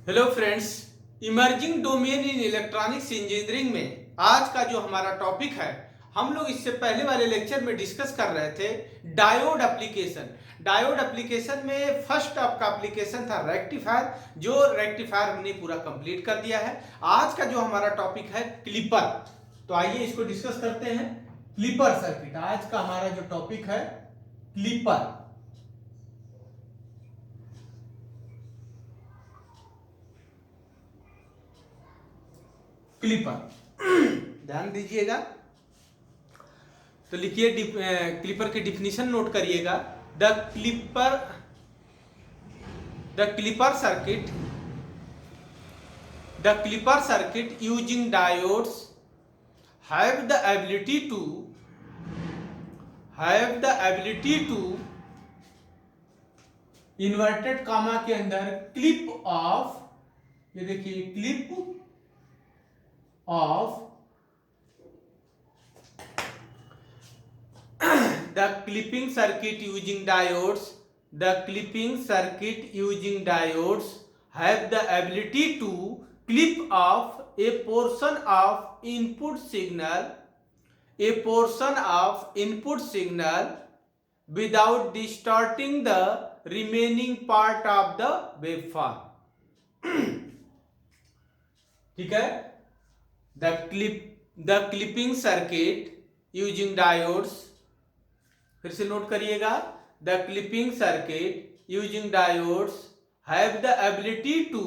Hello friends, emerging domain in electronics engineering में आज का जो हमारा टॉपिक है, हम लोग इससे पहले वाले लेक्चर में डिस्कस कर रहे थे डायोड एप्लीकेशन। डायोड एप्लीकेशन में फर्स्ट आपका एप्लीकेशन था रेक्टिफायर, जो रेक्टिफायर हमने पूरा कंप्लीट कर दिया है। आज का जो हमारा टॉपिक है क्लिपर, तो आइए इसको डिस्कस करते हैं। क्लिपर सर्किट आज का हमारा जो टॉपिक है, क्लिपर। क्लिपर ध्यान दीजिएगा, तो लिखिए क्लिपर की डिफिनीशन नोट करिएगा। The clipper the clipper circuit the clipper circuit using diodes have the ability to inverted comma के अंदर क्लिप ऑफ, ये देखिए clip off the clipping circuit using diodes have the ability to clip off a portion of input signal without distorting the remaining part of the waveform. ठीक है, the clipping circuit using diodes, फिर से note करिएगा, the clipping circuit using diodes have the ability to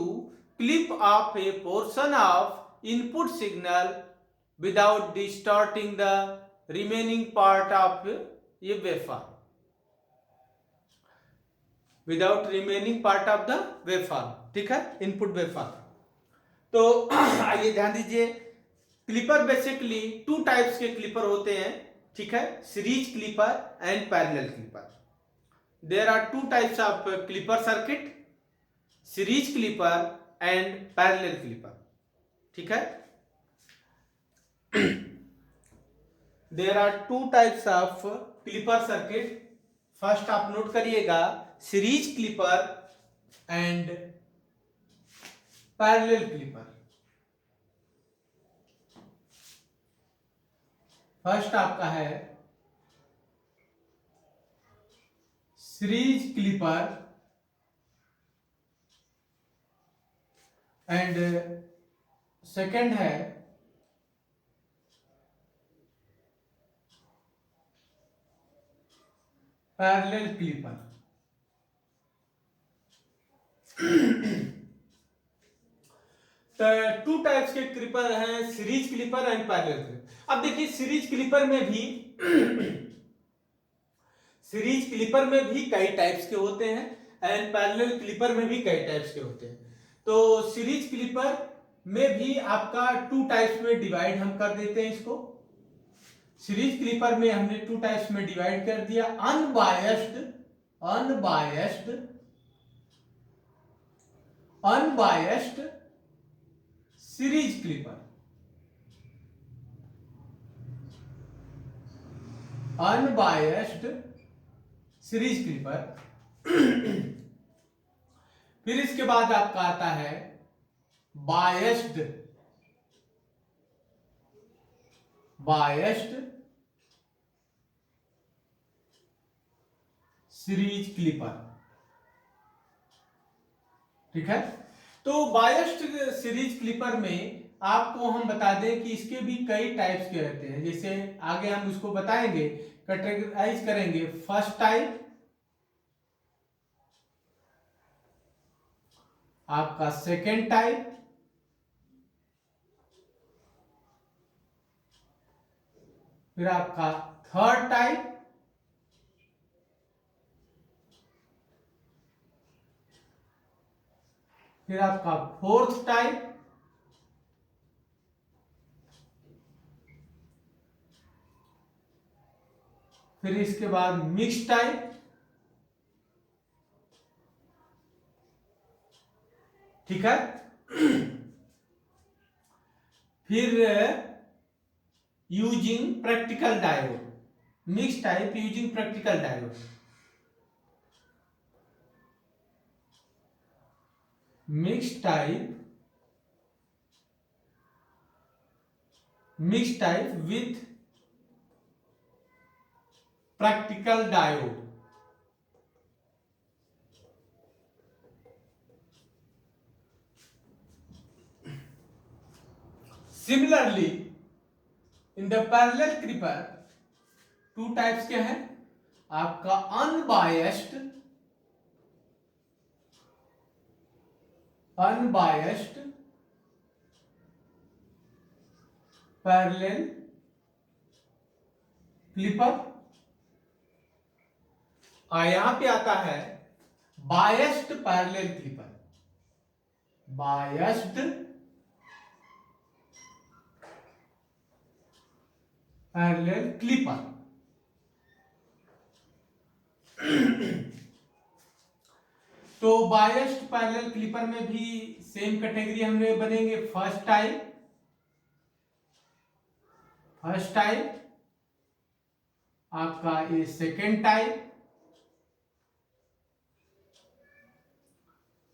clip off a portion of input signal without distorting the remaining part of ये waveform, ठीक है, input waveform. तो आइए ध्यान दीजिए, क्लिपर बेसिकली टू टाइप्स के क्लिपर होते हैं, ठीक है, series clipper and parallel clipper. There are two types of clipper circuit, series clipper and parallel clipper, ठीक है। There are two types of clipper circuit, first आप नोट करिएगा, series clipper and parallel clipper. First आपका है series clipper and second है parallel clipper. तो to types के clipper हैं, series clipper and parallel clipper. अब देखिए, सीरीज क्लिपर में भी कई टाइप्स के होते हैं एंड पैरेलल क्लिपर में भी कई टाइप्स के होते हैं। तो सीरीज क्लिपर में भी आपका टू टाइप्स में डिवाइड हम कर देते हैं इसको। सीरीज क्लिपर में हमने टू टाइप्स में डिवाइड कर दिया, unbiased series clipper, unbiased series clipper. फिर इसके बाद आपका आता है बायस्ड सीरीज क्लिपर, ठीक है। तो बायस्ड सीरीज क्लिपर में आपको हम बता दें कि इसके भी कई टाइप्स के रहते हैं, जैसे आगे हम उसको बताएंगे, कैटेगराइज करेंगे। फर्स्ट टाइप आपका, सेकेंड टाइप, फिर आपका थर्ड टाइप, फिर आपका फोर्थ टाइप, फिर इसके बाद मिक्स टाइप, ठीक है। फिर using practical diode, mix type using practical diode. Mix type with practical diode. Similarly in the parallel clipper two types क्या है आपका अनबायस्ड पैरेलल क्लिपर, और यहां पे आता है biased parallel clipper. Biased parallel clipper. तो बायस्ड पैरेलल क्लिपर में भी सेम कैटेगरी हमने बनेंगे। फर्स्ट टाइप आपका ये सेकेंड टाइप,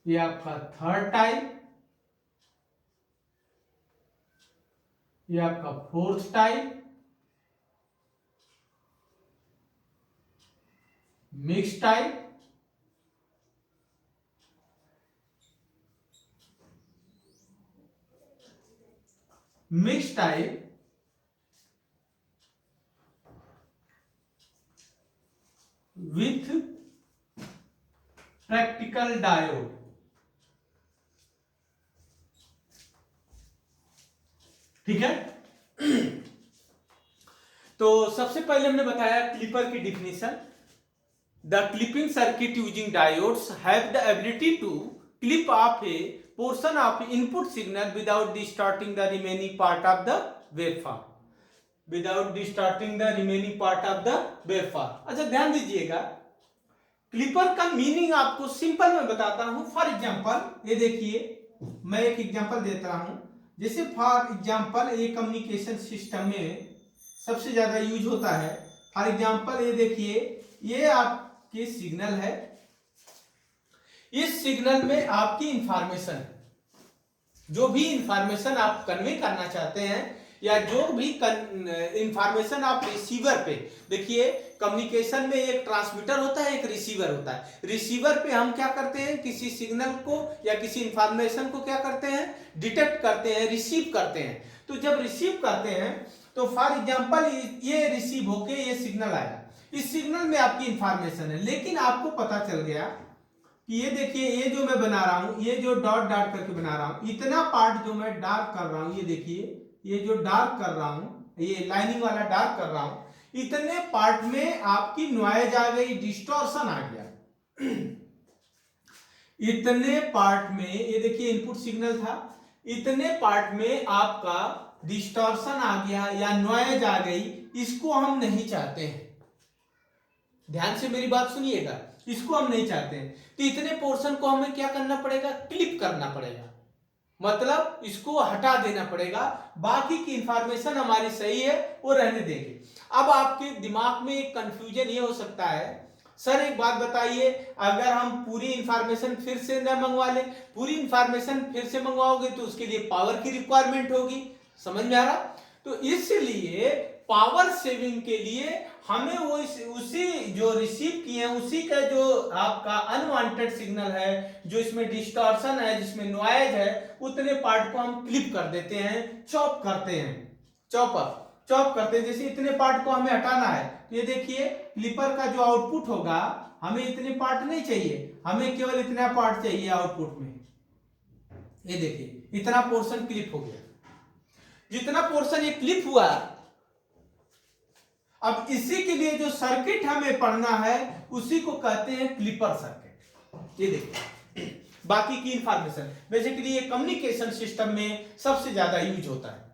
ये आपका थर्ड टाइप, ये आपका fourth type, mix type, with practical diode. ठीक है। तो सबसे पहले हमने बताया क्लिपर की definition. The clipping circuit using diodes have the ability to clip off a portion of input signal without distorting the remaining part of the waveform. Without distorting the remaining part of the waveform. अच्छा ध्यान दीजिएगा, clipper का meaning आपको simple में बताता हूं। For example ये देखिए, मैं एक एग्जांपल देता हूं। जैसे फॉर एग्जांपल ये कम्युनिकेशन सिस्टम में सबसे ज्यादा यूज होता है। फॉर एग्जांपल ये देखिए, ये आपके सिग्नल है, इस सिग्नल में आपकी इंफॉर्मेशन, जो भी इंफॉर्मेशन आप कन्वे करना चाहते हैं या जो भी इंफॉर्मेशन आप रिसीवर पे, देखिए कम्युनिकेशन में एक ट्रांसमीटर होता है, एक रिसीवर होता है। रिसीवर पे हम क्या करते हैं, किसी सिग्नल को या किसी इंफॉर्मेशन को क्या करते हैं, डिटेक्ट करते हैं, रिसीव करते हैं। तो जब रिसीव करते हैं तो फॉर एग्जांपल ये रिसीव होके ये सिग्नल आया, इस सिग्नल में आपकी इंफॉर्मेशन है, लेकिन आपको पता चल गया कि ये देखिए, ये जो मैं बना रहा हूं, ये जो डॉट डॉट करके बना रहा हूं, इतना पार्ट जो मैं डार्क कर रहा हूं, ये देखिए ये जो डार्क कर रहा हूं, ये लाइनिंग वाला डार्क कर रहा हूं, इतने पार्ट में आपकी नॉइज आ गई, डिस्टॉर्शन आ गया। इतने पार्ट में, ये देखिए इनपुट सिग्नल था, इतने पार्ट में आपका डिस्टॉर्शन आ गया या नॉइज आ गई। इसको हम नहीं चाहते हैं, ध्यान से मेरी बात सुनिएगा, इसको हम नहीं चाहते हैं। तो इतने पोर्शन को हमें क्या करना पड़ेगा, क्लिप करना पड़ेगा, मतलब इसको हटा देना पड़ेगा। बाकी की इंफॉर्मेशन हमारी सही है वो रहने देंगे। अब आपके दिमाग में एक कंफ्यूजन ये हो सकता है, सर एक बात बताइए, अगर हम पूरी इंफॉर्मेशन फिर से न मंगवा लें, पूरी इंफॉर्मेशन फिर से मंगवाओगे तो उसके लिए पावर की रिक्वायरमेंट होगी, समझ में आ रहा? तो इसलिए पावर सेविंग के लिए हमें वो उसी जो रिसीव किए हैं उसी का जो आपका अनवांटेड सिग्नल है, जो इसमें डिस्टॉर्शन है, जिसमें नॉइज है, उतने पार्ट को हम क्लिप कर देते हैं, चॉप करते हैं, चॉप करते हैं। जैसे इतने पार्ट को हमें हटाना है, तो ये देखिए क्लिपर का जो आउटपुट होगा, हमें इतने पार्ट नहीं चाहिए, हमें केवल इतना पार्ट चाहिए आउटपुट में। ये देखिए इतना पोर्शन क्लिप हो गया, जितना पोर्शन ये क्लिप हुआ, अब इसी के लिए जो सर्किट हमें पढ़ना है उसी को कहते हैं क्लिपर सर्किट। ये देखिए बाकी की इंफॉर्मेशन बेसिकली ये कम्युनिकेशन सिस्टम में सबसे ज्यादा यूज होता है।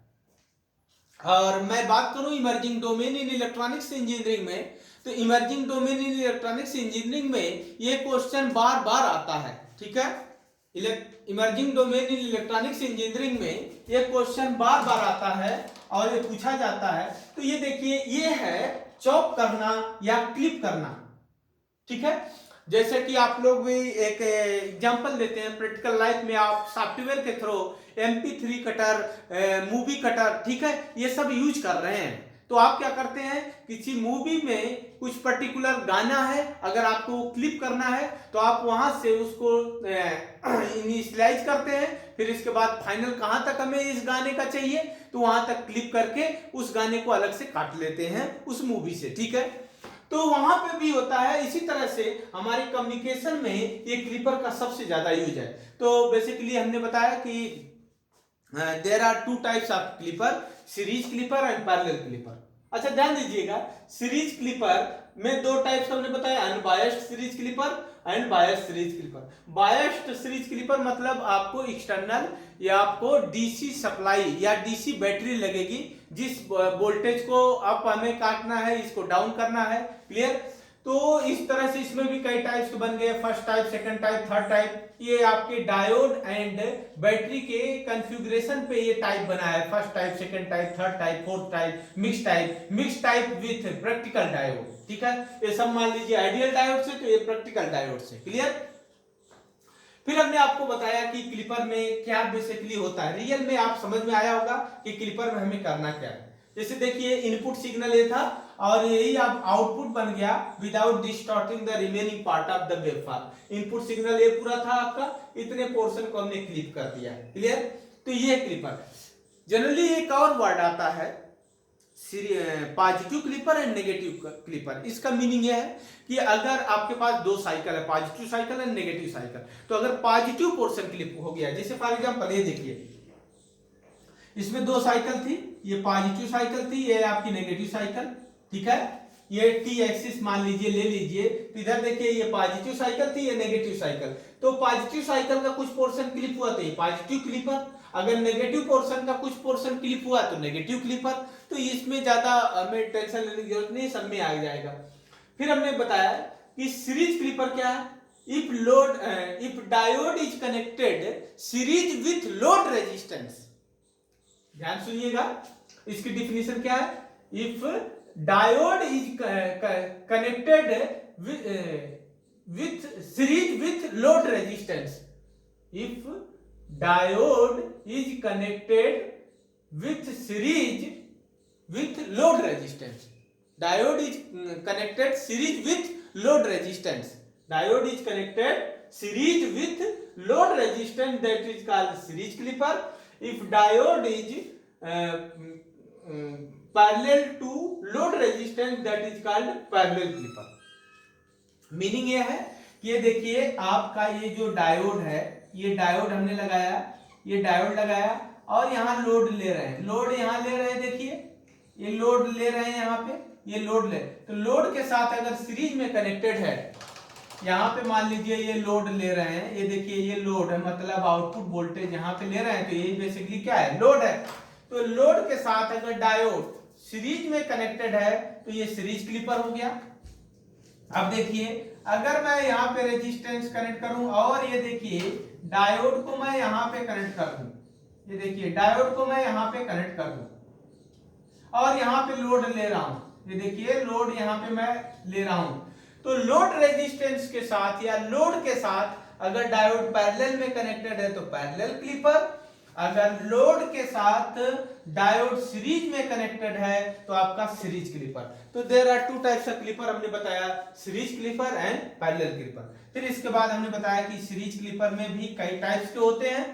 और मैं बात करूं emerging domain in electronics engineering में, तो emerging domain in electronics engineering में ये क्वेश्चन बार बार आता है, ठीक है। Emerging domain in electronics engineering में ये क्वेश्चन बार बार आता है और ये पूछा जाता है। तो ये देखिए, ये है चॉप करना या क्लिप करना, ठीक है। जैसे कि आप लोग भी एक एग्जांपल देते हैं प्रैक्टिकल लाइफ में, आप सॉफ्टवेयर के through MP3 cutter, movie cutter, ठीक है, ये सब यूज कर रहे हैं। तो आप क्या करते हैं, किसी मूवी में कुछ पर्टिकुलर गाना है, अगर आपको क्लिप करना है तो आप वहां से उसको इनिशियलाइज करते हैं, फिर इसके बाद फाइनल कहां तक हमें इस गाने का चाहिए तो वहां तक क्लिप करके उस गाने को अलग से काट लेते हैं उस मूवी से, ठीक है। तो वहां पे भी होता है इसी तरह से हमारे कम्युनिकेशन में ये क्लिपर का सबसे ज्यादा यूज है। तो बेसिकली हमने बताया कि there are two types of clipper, series clipper and parallel clipper. अच्छा ध्यान दीजिएगा, सीरीज क्लिपर में दो टाइप्स हमने बताया, unbiased series clipper and biased series clipper. Biased series clipper मतलब आपको एक्सटर्नल या आपको डीसी सप्लाई या डीसी बैटरी लगेगी, जिस वोल्टेज को अप हमें काटना है, इसको डाउन करना है, क्लियर। तो इस तरह से इसमें भी कई टाइप्स के बन गए, first type, second type, third type. ये आपके डायोड एंड बैटरी के कॉन्फ़िगरेशन पे ये टाइप बना है, first type, second type, third type, fourth type, mix type with practical diode, ठीक है। ये सब मान लीजिए आइडियल डायोड से, तो ये प्रैक्टिकल डायोड से, क्लियर। फिर हमने आपको बताया कि क्लिपर में क्या बेसिकली होता है, रियल में आप समझ में आया होगा कि क्लिपर में हमें करना क्या है। जैसे देखिए इनपुट सिग्नल ये था और यही अब आउटपुट बन गया without distorting the remaining part of the waveform. Input signal ये पूरा था आपका, इतने पोर्शन को हमने क्लिप कर दिया, क्लियर। तो ये क्लिपर जनरली एक और वर्ड आता है positive clipper and negative clipper. इसका मीनिंग यह है कि अगर आपके पास दो साइकिल है, positive cycle and negative cycle, तो अगर पॉजिटिव पोर्शन क्लिप हो गया, जैसे फॉर एग्जांपल ये देखिए इसमें दो साइकिल थी, ये पॉजिटिव साइकिल थी, ये आपकी नेगेटिव साइकिल, ठीक है। ये टी एक्सिस मान लीजिए, ले लीजिए, तो इधर देखिए ये पॉजिटिव साइकिल थी, ये नेगेटिव साइकिल। तो पॉजिटिव साइकिल का कुछ पोर्शन क्लिप हुआ तो ये पॉजिटिव क्लिपर, अगर नेगेटिव पोर्शन का कुछ पोर्शन क्लिप हुआ तो नेगेटिव क्लिपर। तो इसमें ज्यादा हमें टेंशन लेने की जरूरत नहीं, सब में आ जाएगा। फिर हमने बताया कि सीरीज क्लिपर क्या है, if diode is connected series with load resistance. ध्यान सुनिएगा, इसकी डिफिनेशन क्या है, if diode is connected with series with load resistance, if diode is connected with series with load resistance, diode is connected series with load resistance, diode is connected series with load resistance, that is called series clipper. If diode is parallel to load resistance, that is called parallel clipper. Meaning ये है कि ये देखिए आपका ये जो diode है, ये डायोड हमने लगाया, ये डायोड लगाया और यहाँ लोड ले रहे हैं, लोड यहाँ ले रहे हैं, देखिए ये लोड ले रहे हैं, यहाँ पे ये लोड ले, तो लोड के साथ अगर सीरीज में कनेक्टेड है, यहाँ पे मान लीजिए ये लोड ले रहे हैं, ये देखिए ये लोड है, मतलब आउटपुट वोल्टेज यहाँ पे ले रहे हैं, तो ये बेसिकली क्या है, लोड है। तो लोड के साथ अगर डायोड सीरीज में कनेक्टेड है तो ये सीरीज क्लिपर हो गया। अब देखिए अगर मैं यहाँ पे रेजिस्टेंस कनेक्ट करूं और ये देखिए डायोड को मैं यहाँ पे कनेक्ट कर दूं, ये देखिए डायोड को मैं यहाँ पे कनेक्ट कर दूं और यहाँ पे लोड ले रहा हूं, ये देखिए लोड यहाँ पे मैं ले रहा हूं, तो लोड रेजिस्टेंस के साथ या लोड के साथ अगर डायोड पैरेलल में कनेक्टेड है तो पैरेलल क्लिपर, अगर लोड के साथ डायोड सीरीज में कनेक्टेड है तो आपका सीरीज क्लिपर। तो there are two types of clipper हमने बताया, series clipper and parallel clipper. फिर इसके बाद हमने बताया कि सीरीज क्लिपर में भी कई टाइप्स के होते हैं,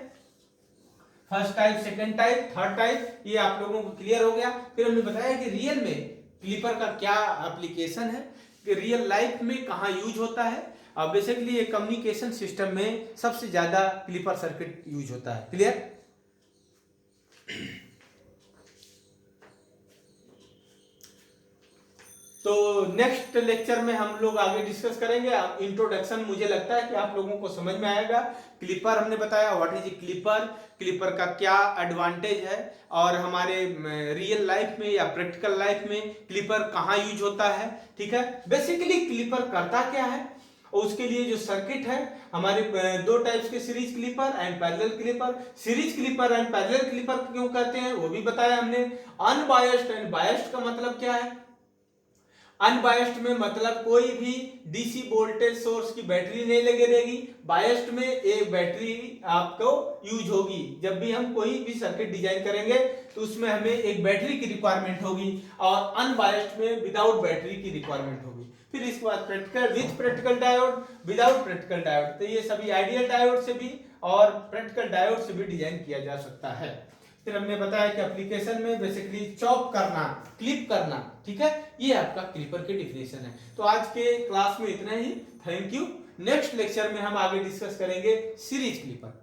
first type, second type, third type, ये आप लोगों को क्लियर हो गया। फिर हमने बताया कि रियल में क्लिपर का क्या एप्लीकेशन है, कि रियल लाइफ में कहाँ यूज होता है, और बेसिकली ये कम्युनिकेशन सिस्टम में सबसे ज्यादा क्लिपर सर्किट यूज होता है, क्लियर। तो नेक्स्ट लेक्चर में हम लोग आगे डिस्कस करेंगे। इंट्रोडक्शन मुझे लगता है कि आप लोगों को समझ में आएगा। क्लिपर हमने बताया व्हाट इज क्लिपर, क्लिपर का क्या एडवांटेज है, और हमारे रियल लाइफ में या प्रैक्टिकल लाइफ में क्लिपर कहाँ यूज होता है, ठीक है। बेसिकली क्लिपर करता क्या है और उसके लिए जो सर्किट है, हमारे दो टाइप्स के series clipper and parallel clipper. Series clipper and parallel clipper क्यों कहते हैं वो भी बताया हमने। अनबायस्ड एंड बायस्ड का मतलब क्या है, अनबायस्ड में मतलब कोई भी डीसी वोल्टेज सोर्स की बैटरी नहीं लगी रहेगी। बायस्ड में एक बैटरी आपको यूज होगी। जब भी हम कोई भी सर्किट डिजाइन करेंगे तो उसमें हमें एक बैटरी की रिक्वायरमेंट होगी, और अनबायस्ड में विदाउट बैटरी की रिक्वायरमेंट होगी। फिर इसके बाद practical, with practical diode, without practical diode. तो ये सभी आइडियल डायोड से भी और प्रैक्टिकल डायोड से भी डिजाइन किया जा सकता है। फिर हमने बताया कि एप्लीकेशन में बेसिकली चॉप करना, क्लिप करना, ठीक है, ये आपका क्लिपर की डिफिनेशन है। तो आज के क्लास में इतना ही। Thank you. नेक्स्ट लेक्चर में हम आगे डिस्कस करेंगे सीरीज क्लिपर।